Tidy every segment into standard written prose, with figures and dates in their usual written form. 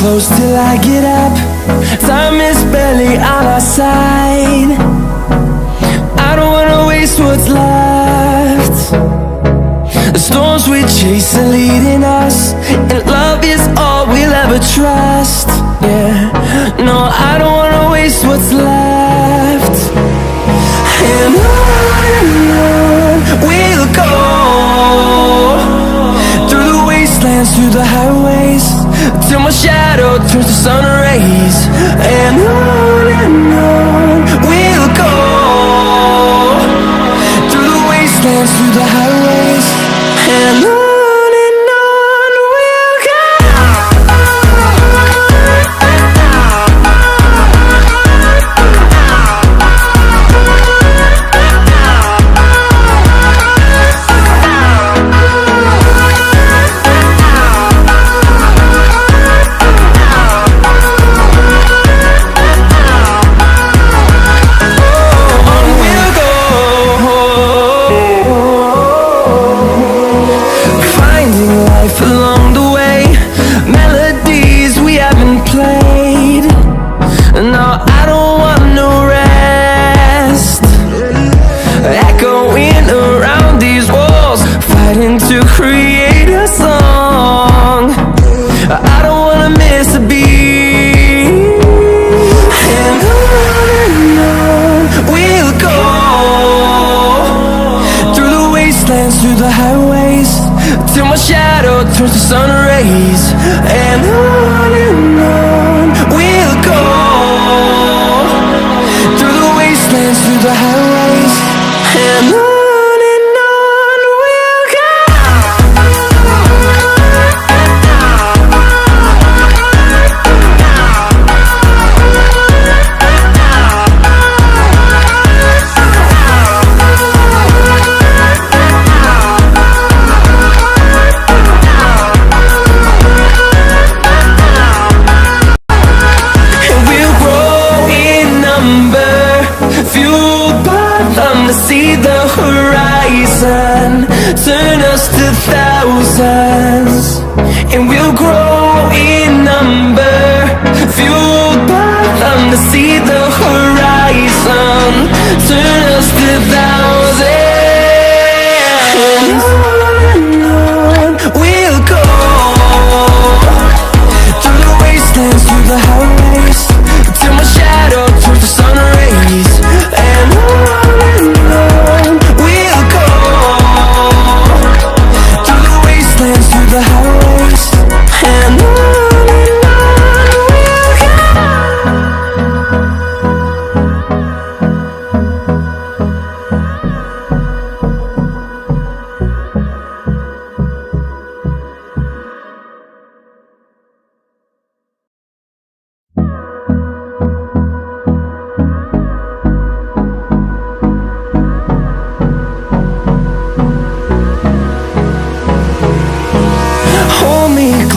close till I get up. Time is barely on our side. I don't wanna waste what's left. The storms we chase are leading us, and love is all we'll ever trust. Yeah, no, I don't wanna waste what's left. And on we'll go, through the wastelands, through the highways, till my shadow turns to sun rays. And on we'll go, through the wastelands, through the highways, and on we'll go. Along the way, melodies we haven't played. No, I don't want no rest. Echoing around these walls, fighting to create a song. I don't wanna miss a beat. And on we'll go, through the wastelands, through the highways, till my shadow turns to sun rays. And on we'll go, through the wastelands, through the highways, and on we'll go. See the horizon, turn us to thousands, and we'll grow in number, fueled by them. To see the horizon, turn us to thousands, and on we'll go, through the wastelands, through the highways, till my shadow turns to sun rays. And on we'll go, through the wastelands, through the highways, and on we'll go.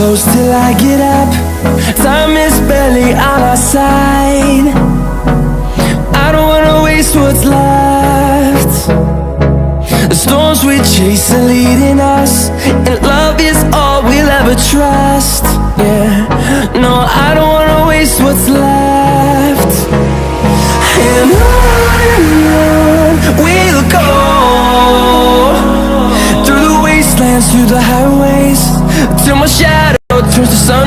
Close till I get up. Time is barely on our side. I don't wanna waste what's left. The storms we chase are leading us, and love is all we'll ever trust. Yeah, no, I don't wanna waste what's left. And on we'll go, through the wastelands, through the highways, till my shadow turns to sun